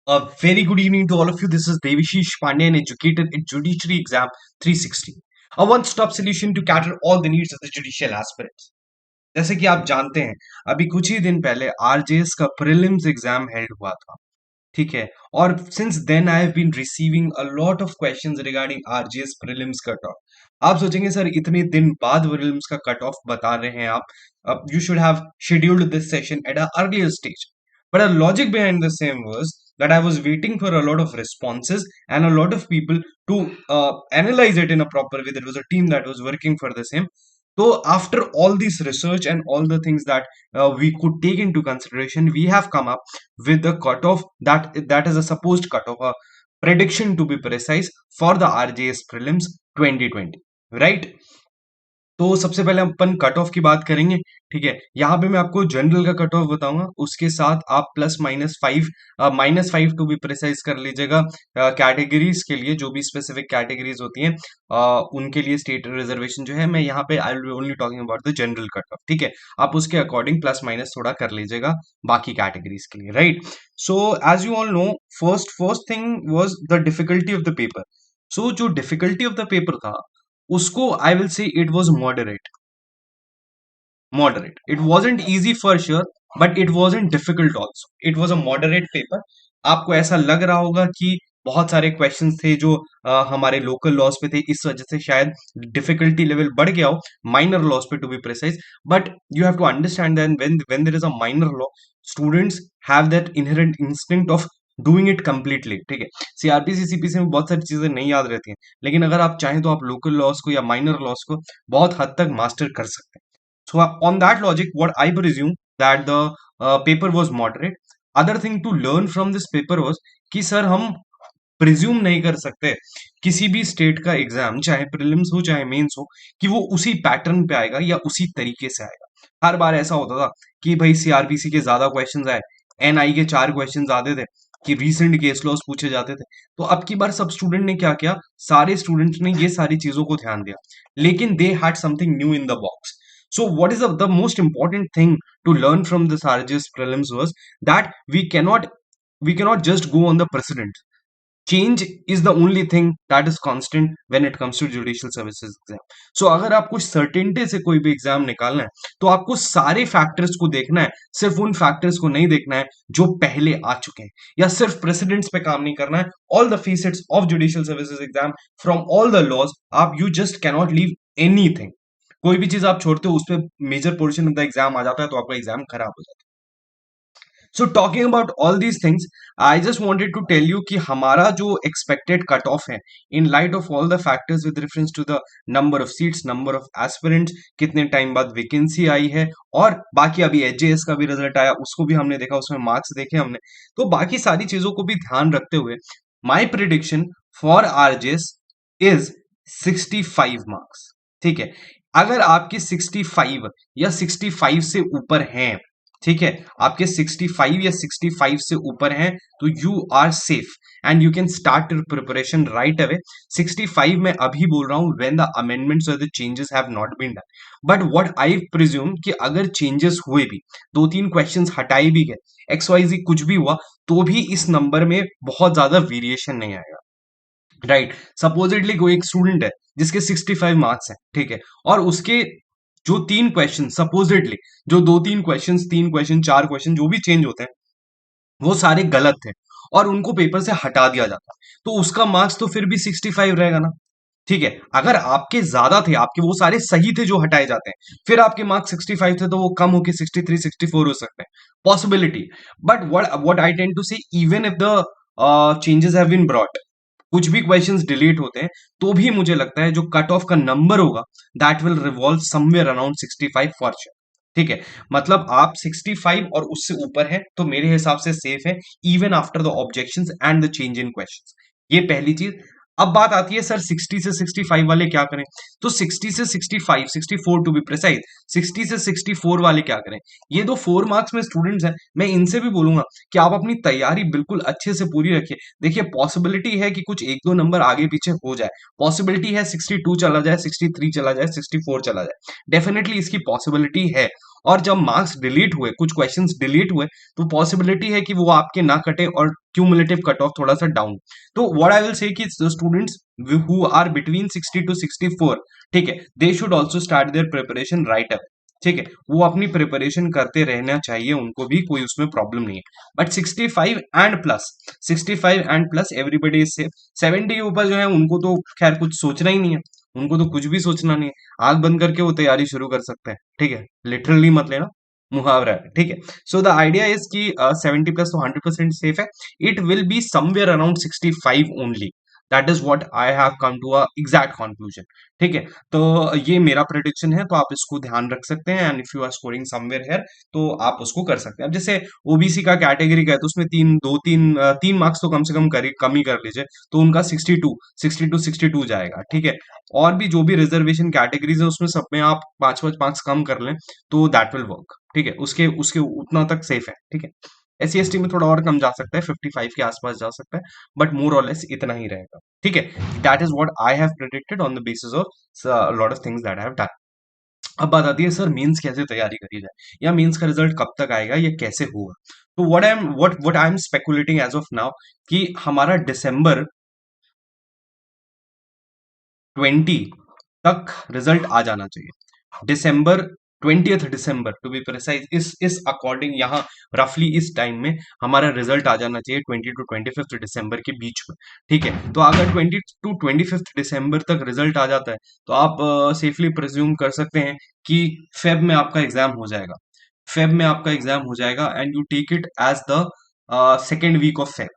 A very good evening to all of you. This is Devashish Pandey, educator at Judiciary Exam 360, a one-stop solution to cater all the needs of the judicial aspirants. जैसे कि आप जानते हैं, अभी कुछ ही दिन पहले RJS का प्रीलिम्स एग्जाम हेल्ड हुआ था, ठीक है। और since then I have been receiving a lot of questions regarding RJS prelims cut off. आप सोचेंगे सर इतने दिन बाद प्रीलिम्स का कट ऑफ बता रहे हैं आप, you should have scheduled this session at a earlier stage. But a logic behind the same was that I was waiting for a lot of responses and a lot of people to analyze it in a proper way. There was a team that was working for the same. So after all this research and all the things that we could take into consideration, we have come up with the cutoff that is a supposed cutoff, a prediction to be precise for the RJS prelims 2020, right? तो सबसे पहले अपन cut off की बात करेंगे, ठीक है। यहाँ पे मैं आपको जनरल का कट ऑफ बताऊंगा, उसके साथ आप प्लस माइनस फाइव टू भी प्रिसाइज कर लीजिएगा कैटेगरीज के लिए, जो भी स्पेसिफिक कैटेगरीज होती हैं उनके लिए स्टेट रिजर्वेशन जो है, मैं यहाँ पे आई will B only talking about the general cut off, ठीक है। आप उसके अकॉर्डिंग प्लस माइनस थोड़ा कर लीजिएगा बाकी कैटेगरीज के लिए, right. So as you all know, first thing was the difficulty of the paper. So जो डिफिकल्टी ऑफ द पेपर था उसको I will say it was moderate. It wasn't easy for sure, but it wasn't difficult also. It was a moderate paper. आपको ऐसा लग रहा होगा कि बहुत सारे क्वेश्चंस थे जो हमारे लोकल लॉस पे थे, इस वजह से शायद डिफिकल्टी लेवल बढ़ गया हो माइनर लॉस पे, to be precise. But you have to understand that when there is a minor law, students have that inherent instinct of doing it completely, ठीक है। सीआरपीसी सीपीसी में बहुत सारी चीजें नहीं याद रहती हैं, लेकिन अगर आप चाहें तो आप लोकल लॉस को या माइनर लॉस को बहुत हद तक मास्टर कर सकते हैं। So on that logic, what I presume that the paper was moderate. Other thing to learn from this paper was कि सर हम प्रिज्यूम नहीं कर सकते किसी भी स्टेट का एग्जाम, चाहे प्रीलिम्स हो चाहे मेंस हो, कि वो उसी पैटर्न पे आएगा या उसी तरीके से आएगा। हर बार ऐसा होता था कि भाई सीआरपीसी के ज्यादा क्वेश्चंस आए, एनआई के 4 क्वेश्चंस आते थे, कि रीसेंट केस लॉस पूछे जाते थे। तो अब की बार सब स्टूडेंट ने क्या किया, सारे स्टूडेंट्स ने ये सारी चीजों को ध्यान दिया, लेकिन they had something new in the box. So what is the most important thing to learn from this RGS prelims was that we cannot just go on the precedent. Change is the only thing that is constant when it comes to judicial services exam. So अगर आपको certainty से कोई भी exam निकालना है तो आपको सारे फैक्टर्स को देखना है, सिर्फ उन फैक्टर्स को नहीं देखना है जो पहले आ चुके हैं, या सिर्फ प्रेसिडेंट्स पे काम नहीं करना है। All the facets of judicial services exam from all the laws, आप you just cannot leave anything. कोई भी चीज आप छोड़ते हो उस पर major portion of the exam आ जाता है, तो आपका एग्जाम खराब हो जाता है। So talking about all these things, I just wanted to tell you कि हमारा जो एक्सपेक्टेड कट ऑफ है, in light of all the factors with reference to the number of seats, number of aspirants, कितने time बाद vacancy आई है, और बाकी अभी एचजेएस का भी रिजल्ट आया, उसको भी हमने देखा, उसमें मार्क्स देखे हमने, तो बाकी सारी चीजों को भी ध्यान रखते हुए my prediction for RJS is 65 marks, ठीक है। अगर आपके 65 या 65 से ऊपर हैं, ठीक है, आपके 65 या 65 से ऊपर हैं, तो you are safe and you can start your preparation right away. 65 में अभी बोल रहा हूं व्हेन द अमेंडमेंट्स और the changes have not been done, but what I presume कि अगर चेंजेस हुए भी, 2-3 क्वेश्चंस हटाए भी गए, XYZ कुछ भी हुआ, तो भी इस नंबर में बहुत ज्यादा वेरिएशन नहीं आएगा, राइट। सपोजिटली कोई एक स्टूडेंट है जिसके 65 मार्क्स हैं, ठीक है, और उसके जो 3 क्वेश्चन, सपोजिटली जो 2-3 क्वेश्चन, 3 क्वेश्चन, 4 क्वेश्चन जो भी चेंज होते हैं, वो सारे गलत थे और उनको पेपर से हटा दिया जाता, तो उसका मार्क्स तो फिर भी 65 रहेगा ना, ठीक है। अगर आपके ज्यादा थे, आपके वो सारे सही थे जो हटाए जाते हैं, फिर आपके मार्क्स 65 थे, तो वो कम होके 63, 64 हो सकते हैं, possibility. But what I tend to say, even if the changes have been brought, कुछ भी क्वेश्चंस डिलीट होते हैं, तो भी मुझे लगता है जो कट ऑफ का नंबर होगा that will revolve somewhere around 65 for sure, ठीक है। मतलब आप 65 और उससे ऊपर है तो मेरे हिसाब से सेफ है, even after the objections and the change in questions. ये पहली चीज। अब बात आती है सर 60 से 65 वाले क्या करें, तो 60 से 65, 64 टू बी प्रिसाइज, 60 से 64 वाले क्या करें। ये दो 4 मार्क्स में स्टूडेंट्स हैं, मैं इनसे भी बोलूंगा कि आप अपनी तैयारी बिल्कुल अच्छे से पूरी रखिए। देखिए पॉसिबिलिटी है कि कुछ 1-2 नंबर आगे पीछे हो जाए, पॉसिबिलिटी है 62 चला जाए, 63 चला जाए, 64 चला जाए, डेफिनेटली इसकी पॉसिबिलिटी है। और जब मार्क्स डिलीट हुए, कुछ क्वेश्चंस डिलीट हुए, तो पॉसिबिलिटी है कि वो आपके ना कटे और क्यूमुलेटिव कट ऑफ थोड़ा सा डाउन। तो व्हाट आई विल से कि students who are between 60 to 64, ठीक है, they should also start their preparation right up, ठीक है, वो अपनी प्रिपरेशन करते रहना चाहिए, उनको भी कोई उसमें प्रॉब्लम नहीं है। But 65 and plus, 65 and plus everybody is safe. 70 के ऊपर जो है उनको तो खैर कुछ सोचना ही नहीं है, उनको तो कुछ भी सोचना नहीं है, आंख बंद करके वो तैयारी शुरू कर सकते हैं, ठीक है, लिटरली मत लेना, मुहावरा है, ठीक है। सो द आइडिया इज कि 70 प्लस तो 100% सेफ है, it will be somewhere around 65 only, that is what I have come to a exact conclusion, ठीक है। तो ये मेरा प्रेडिक्शन है, तो आप इसको ध्यान रख सकते हैं, and if you are scoring somewhere here तो आप उसको कर सकते हैं। अब जैसे ओबीसी का कैटेगरी का है तो उसमें तीन मार्क्स तो कम से कम कम ही कर लीजिए, तो उनका 62 जाएगा, ठीक है। और भी जो भी रिजर्वेशन कैटेगरीज है उसमें सब में आप 5-5 मार्क्स कम कर लें तो दैट विल वर्क, ठीक है, उसके उसके उतना तक सेफ है, ठीक है। SC ST में थोड़ा और कम जा सकता है, 55 के आसपास जा सकता है, बट मोर और लेस इतना ही रहेगा, ठीक है। That is what I have predicted on the basis of lot of things that I have done. अब बात आती है, सर मेंस कैसे तैयारी करी जाए, या मेंस का रिजल्ट कब तक आएगा, या कैसे होगा। तो what I am speculating as of now कि हमारा दिसंबर 20 तक रिजल्ट आ जाना चाहिए। दिसंबर 20 दिसंबर टू बी प्रिसाइज, इस अकॉर्डिंग यहाँ रफली इस टाइम में हमारा रिजल्ट आ जाना चाहिए, 20 टू 25 दिसंबर के बीच में, ठीक है। तो अगर 20 टू 25 दिसंबर तक रिजल्ट आ जाता है तो आप सेफली प्रिज्यूम कर सकते हैं कि फेब में आपका एग्जाम हो जाएगा, फेब में आपका एग्जाम हो जाएगा, and you take it as the second week of Feb,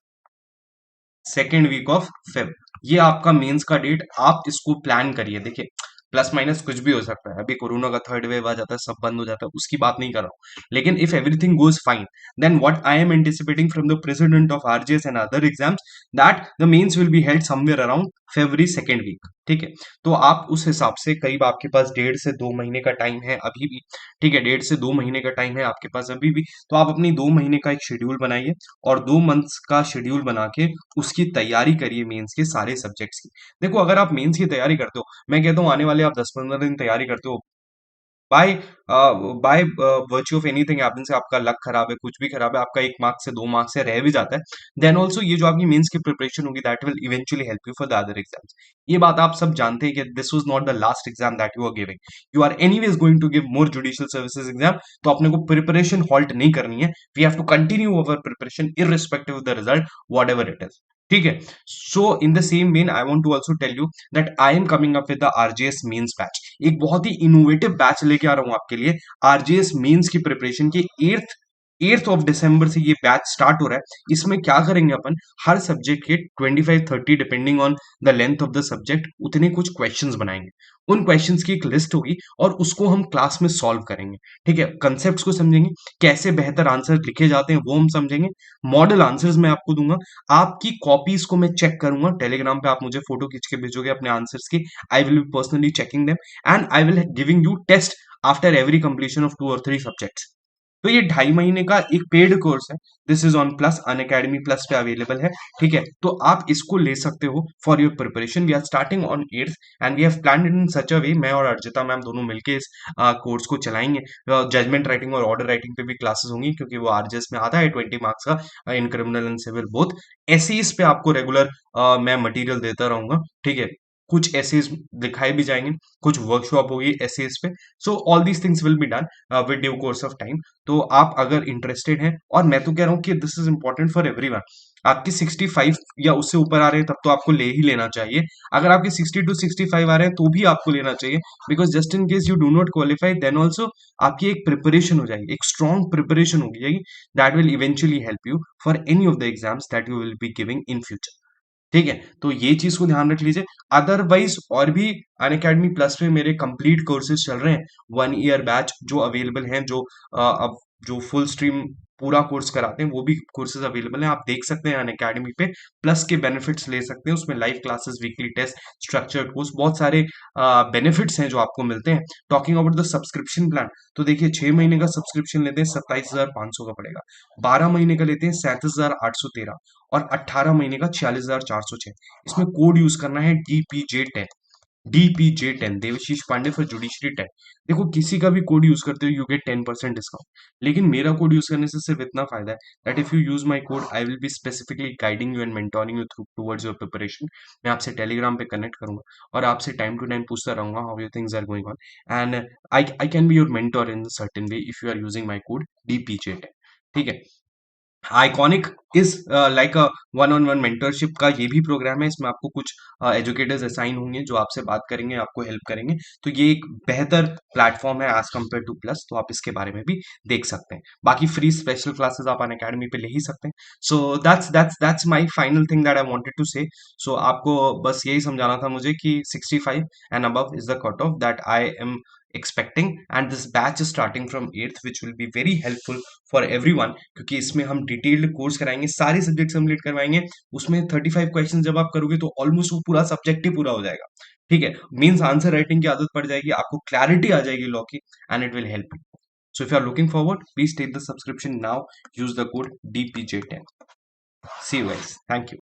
second week of Feb, ये आपका मेंस का डेट, आप इसको प्लान करिए। देखिए प्लस माइनस कुछ भी हो सकता है, अभी कोरोना का थर्ड वेव आ जाता है, सब बंद हो जाता है, उसकी बात नहीं कर रहा हूँ, लेकिन if everything goes fine, then what I am anticipating from the president of RGS and other exams, that the mains will be held somewhere around February second week, ठीक है। तो आप उस हिसाब से, करीब आपके पास 1.5 से 2 महीने का टाइम है अभी भी, ठीक है, 1.5 से 2 महीने का टाइम है आपके पास अभी भी, तो आप अपनी 2 महीने का एक शेड्यूल बनाइए, और 2 मंथ्स का शेड्यूल बना के उसकी तैयारी करिए मेंस के सारे सब्जेक्ट्स की। देखो अगर आप मेंस की तैयारी करते हो, मैं कहता हूँ आने वाले आप 10-15 दिन तैयारी करते हो, by by virtue of anything happen से आपका लक खराब है, कुछ भी खराब है, आपका 1 मार्क्स से 2 मार्क्स से रह भी जाता है, देन ऑल्सो ये जो आपकी मेंस की प्रिपरेशन होगी that will eventually help you for the other exams. ये बात आप सब जानते हैं कि this was not the last exam that you are giving, you are anyways going to give more judicial services exam, तो अपने को प्रिपरेशन हॉल्ट नहीं करनी है, we have to continue our preparation irrespective of the result whatever it is, ठीक है। So in the same vein I want to also tell you that I am coming up with the RJS mains batch, एक बहुत ही innovative batch लेके आ रहा हूं आपके लिए, RJS mains की प्रिपरेशन की 8th ऑफ दिसंबर से ये बैच स्टार्ट हो रहा है। इसमें क्या करेंगे अपन, हर सब्जेक्ट के 25-30 depending on the length of the subject उतने कुछ क्वेश्चंस बनाएंगे, उन क्वेश्चंस की एक लिस्ट होगी और उसको हम क्लास में सॉल्व करेंगे, ठीक है। कंसेप्ट्स को समझेंगे, कैसे बेहतर आंसर लिखे जाते हैं वो हम समझेंगे, मॉडल आंसर्स मैं आपको दूंगा, आपकी कॉपीज को मैं चेक करूंगा, टेलीग्राम पे आप मुझे फोटो खींच के भेजोगे अपने आंसर्स की, I will be personally checking them, and I will giving you test after every completion of 2 और 3 सब्जेक्ट्स। तो ये 2.5 महीने का एक पेड कोर्स है, this is on plus, Unacademy plus पे अवेलेबल है, ठीक है। तो आप इसको ले सकते हो for your preparation, we are starting on 8th and we have planned it in such a way, मैं और अर्जिता मैम दोनों मिलके इस कोर्स को चलाएंगे। जजमेंट राइटिंग और ऑर्डर राइटिंग पे भी क्लासेस होंगी, क्योंकि वो आरजेएस में आता है 20 मार्क्स का, in criminal and civil both. Essays पे आपको रेगुलर मैं मटेरियल देता रहूंगा, ठीक है, कुछ एसेस दिखाए भी जाएंगे, कुछ वर्कशॉप होगी एसेस पे, so all these things will be done with due course of time. तो आप अगर इंटरेस्टेड हैं, और मैं तो कह रहा हूँ कि this is important for everyone, आपकी 65 या उससे ऊपर आ रहे हैं तब तो आपको ले ही लेना चाहिए, अगर आपके 60 to 65 आ रहे हैं तो भी आपको लेना चाहिए, because just in case you do not qualify then also आपकी एक प्रिपरेशन हो जाएगी, एक स्ट्रॉन्ग प्रिपरेशन हो जाएगी, that will eventually help you for any of the exams that you will be giving in future, ठीक है। तो ये चीज को ध्यान रख लीजिए, अदरवाइज और भी अनअकैडमी प्लस में मेरे कंप्लीट कोर्सेज चल रहे हैं, 1 ईयर बैच जो अवेलेबल हैं, जो अब जो फुल स्ट्रीम पूरा कोर्स कराते हैं वो भी कोर्सेज अवेलेबल हैं, आप देख सकते हैं अनअकैडमी पे, प्लस के बेनिफिट्स ले सकते हैं, उसमें live classes, weekly test, structured course, बहुत सारे बेनिफिट्स हैं जो आपको मिलते हैं। Talking about the subscription plan, तो देखिए 6 महीने का सब्सक्रिप्शन लेते हैं 27,500 का पड़ेगा, 12 महीने का लेते हैं 37,813, और 18 महीने का 46,406। इसमें कोड यूज करना है DPJ10, DPJ10, Devashish Pandey for judiciary 10। देखो किसी का भी कोड यूज करते हो यू गेट 10% डिस्काउंट, लेकिन मेरा कोड यूज करने से सिर्फ इतना फायदा है that if you use my code I will be specifically guiding you and mentoring you through towards your preparation. मैं आपसे टेलीग्राम पे कनेक्ट करूंगा और आपसे टाइम टू टाइम पूछता रहूंगा how your things are going on, and I can be your mentor in certain way if you are using my code DPJ10। ठीक है। Iconic is like a one on one mentorship का ये भी programme है। इसमें आपको कुछ educators assign होंगे जो आपसे बात करेंगे, आपको हेल्प करेंगे। तो ये एक बेहतर प्लेटफॉर्म है एज कम्पेयर टू प्लस, तो आप इसके बारे में भी देख सकते हैं। बाकी फ्री स्पेशल क्लासेस आप अन अकेडमी पे ले ही सकते हैं। So that's my final thing that I wanted to say. So आपको बस यही समझाना था मुझे कि 65 and above is the cutoff that I am expecting, and this batch is starting from 8th which will be very helpful for everyone, क्योंकि इसमें हम डिटेल्ड कोर्स कराएंगे, सारे सब्जेक्ट कंप्लीट करवाएंगे। उसमें 35 क्वेश्चन जब आप करोगे तो ऑलमोस्ट वो पूरा सब्जेक्ट ही पूरा हो जाएगा। ठीक है, मीन्स आंसर राइटिंग की आदत पड़ जाएगी, आपको क्लैरिटी आ जाएगी लॉ की, and it will help you. So if you are looking forward, please take the subscription now. Use the code DPJ10. See you guys. Thank you.